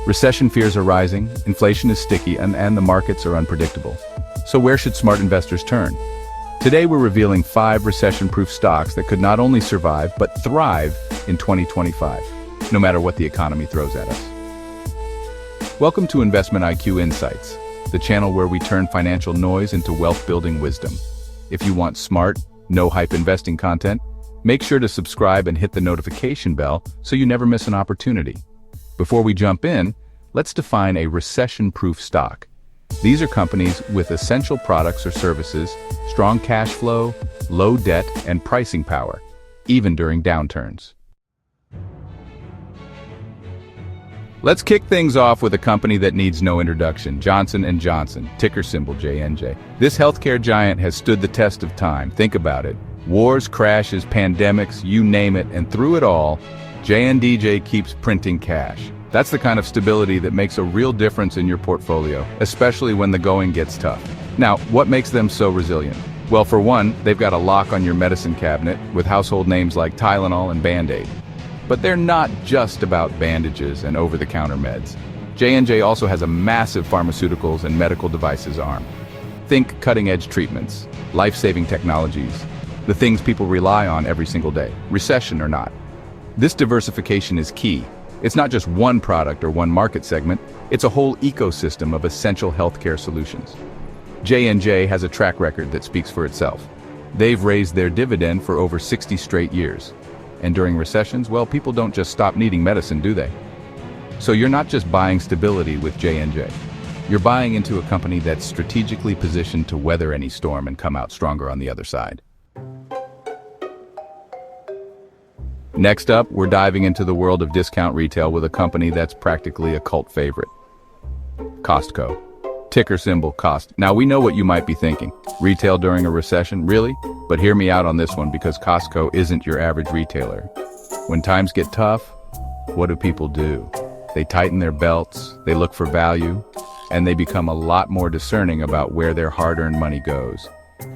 Recession fears are rising, inflation is sticky, and the markets are unpredictable. So where should smart investors turn? Today we're revealing 5 recession-proof stocks that could not only survive, but thrive in 2025, no matter what the economy throws at us. Welcome to Investment IQ Insights, the channel where we turn financial noise into wealth-building wisdom. If you want smart, no-hype investing content, make sure to subscribe and hit the notification bell so you never miss an opportunity. Before we jump in, let's define a recession-proof stock. These are companies with essential products or services, strong cash flow, low debt, and pricing power, even during downturns. Let's kick things off with a company that needs no introduction, Johnson & Johnson, ticker symbol JNJ. This healthcare giant has stood the test of time. Think about it. Wars, crashes, pandemics, you name it, and through it all, J&DJ keeps printing cash. That's the kind of stability that makes a real difference in your portfolio, especially when the going gets tough. Now, what makes them so resilient? Well, for one, they've got a lock on your medicine cabinet with household names like Tylenol and Band-Aid. But they're not just about bandages and over-the-counter meds. J&J also has a massive pharmaceuticals and medical devices arm. Think cutting-edge treatments, life-saving technologies, the things people rely on every single day, recession or not. This diversification is key. It's not just one product or one market segment, it's a whole ecosystem of essential healthcare solutions. J&J has a track record that speaks for itself. They've raised their dividend for over 60 straight years. And during recessions, well, people don't just stop needing medicine, do they? So you're not just buying stability with J&J. You're buying into a company that's strategically positioned to weather any storm and come out stronger on the other side. Next up, we're diving into the world of discount retail with a company that's practically a cult favorite. Costco. Ticker symbol COST. Now we know what you might be thinking. Retail during a recession? Really? But hear me out on this one, because Costco isn't your average retailer. When times get tough, what do people do? They tighten their belts, they look for value, and they become a lot more discerning about where their hard-earned money goes.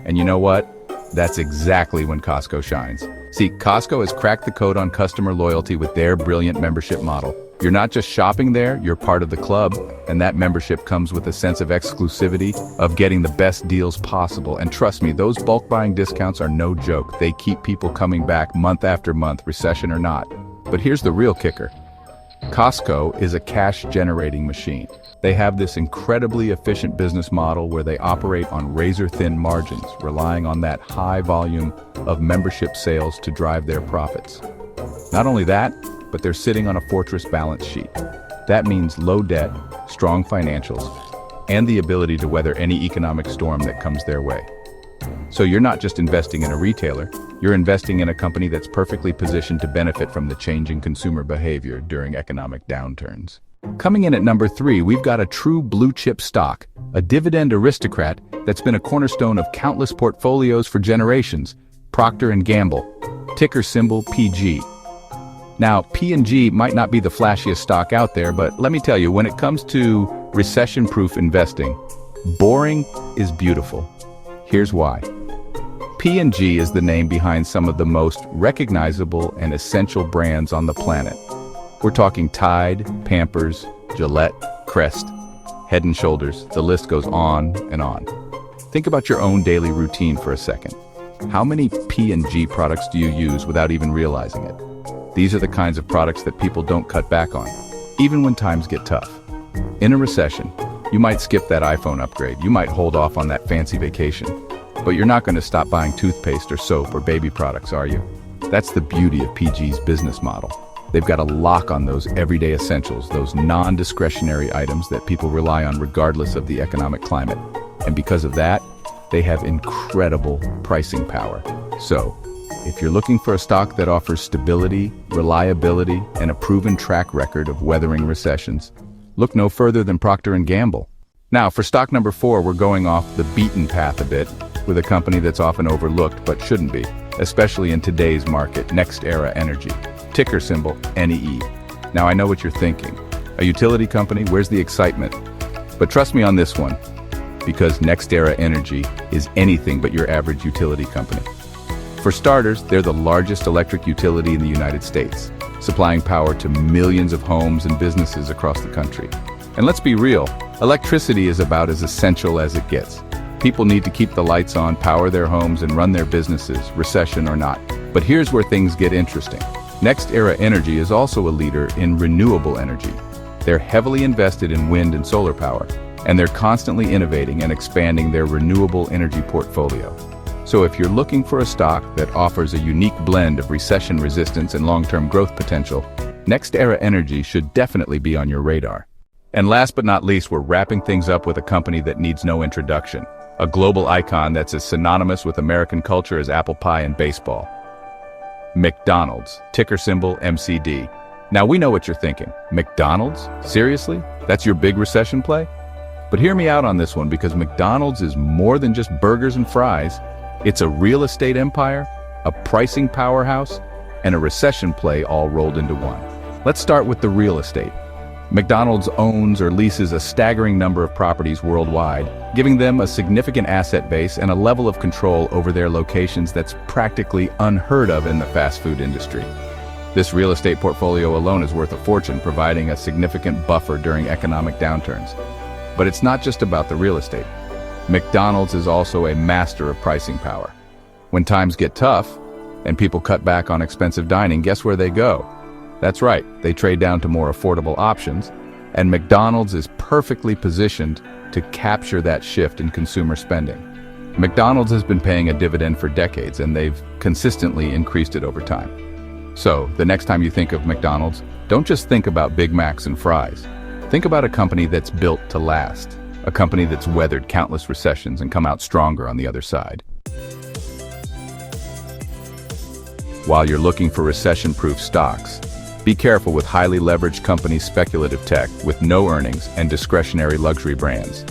And you know what? That's exactly when Costco shines. See, Costco has cracked the code on customer loyalty with their brilliant membership model. You're not just shopping there, you're part of the club, and that membership comes with a sense of exclusivity, of getting the best deals possible. And trust me, those bulk buying discounts are no joke. They keep people coming back month after month, recession or not. But here's the real kicker. Costco is a cash-generating machine. They have this incredibly efficient business model where they operate on razor-thin margins, relying on that high volume of membership sales to drive their profits. Not only that, but they're sitting on a fortress balance sheet. That means low debt, strong financials, and the ability to weather any economic storm that comes their way. So you're not just investing in a retailer, you're investing in a company that's perfectly positioned to benefit from the changing consumer behavior during economic downturns. Coming in at number 3, we've got a true blue-chip stock, a dividend aristocrat that's been a cornerstone of countless portfolios for generations, Procter Gamble, ticker symbol PG. Now, P&G might not be the flashiest stock out there, but let me tell you, when it comes to recession-proof investing, boring is beautiful. Here's why. P&G is the name behind some of the most recognizable and essential brands on the planet. We're talking Tide, Pampers, Gillette, Crest, Head & Shoulders. The list goes on and on. Think about your own daily routine for a second. How many P&G products do you use without even realizing it? These are the kinds of products that people don't cut back on, even when times get tough. In a recession, you might skip that iPhone upgrade, you might hold off on that fancy vacation, but you're not going to stop buying toothpaste or soap or baby products, are you? That's the beauty of PG's business model. They've got a lock on those everyday essentials, those non-discretionary items that people rely on regardless of the economic climate. And because of that, they have incredible pricing power. So, if you're looking for a stock that offers stability, reliability, and a proven track record of weathering recessions, look no further than Procter & Gamble. Now, for stock number 4, we're going off the beaten path a bit with a company that's often overlooked but shouldn't be, especially in today's market, NextEra Energy, ticker symbol NEE. Now, I know what you're thinking. A utility company, where's the excitement? But trust me on this one, because NextEra Energy is anything but your average utility company. For starters, they're the largest electric utility in the United States. supplying power to millions of homes and businesses across the country. And let's be real, electricity is about as essential as it gets. People need to keep the lights on, power their homes, and run their businesses, recession or not. But here's where things get interesting. NextEra Energy is also a leader in renewable energy. They're heavily invested in wind and solar power, and they're constantly innovating and expanding their renewable energy portfolio. So if you're looking for a stock that offers a unique blend of recession resistance and long-term growth potential, NextEra Energy should definitely be on your radar. And last but not least, we're wrapping things up with a company that needs no introduction, a global icon that's as synonymous with American culture as apple pie and baseball. McDonald's, ticker symbol MCD. Now we know what you're thinking. McDonald's? Seriously? That's your big recession play? But hear me out on this one, because McDonald's is more than just burgers and fries. It's a real estate empire, a pricing powerhouse, and a recession play all rolled into one. Let's start with the real estate. McDonald's owns or leases a staggering number of properties worldwide, giving them a significant asset base and a level of control over their locations that's practically unheard of in the fast food industry. This real estate portfolio alone is worth a fortune, providing a significant buffer during economic downturns. But it's not just about the real estate. McDonald's is also a master of pricing power. When times get tough and people cut back on expensive dining, guess where they go? That's right, they trade down to more affordable options, and McDonald's is perfectly positioned to capture that shift in consumer spending. McDonald's has been paying a dividend for decades, and they've consistently increased it over time. So, the next time you think of McDonald's, don't just think about Big Macs and fries. Think about a company that's built to last, a company that's weathered countless recessions and come out stronger on the other side. While you're looking for recession-proof stocks, be careful with highly leveraged companies' speculative tech with no earnings and discretionary luxury brands.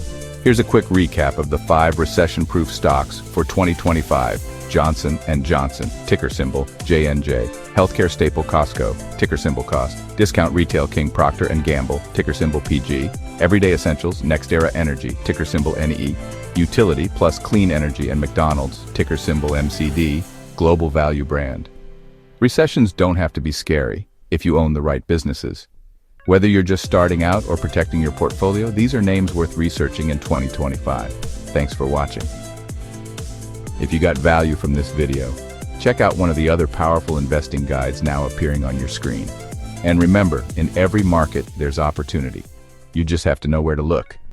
Here's a quick recap of the 5 recession-proof stocks for 2025. Johnson & Johnson, ticker symbol JNJ. Healthcare staple Costco, ticker symbol COST. Discount retail king Procter & Gamble, ticker symbol PG. Everyday essentials NextEra Energy, ticker symbol NE. Utility plus clean energy and McDonald's, ticker symbol MCD. Global value brand. Recessions don't have to be scary if you own the right businesses. Whether you're just starting out or protecting your portfolio, these are names worth researching in 2025. Thanks for watching. If you got value from this video, check out one of the other powerful investing guides now appearing on your screen. And remember, in every market, there's opportunity. You just have to know where to look.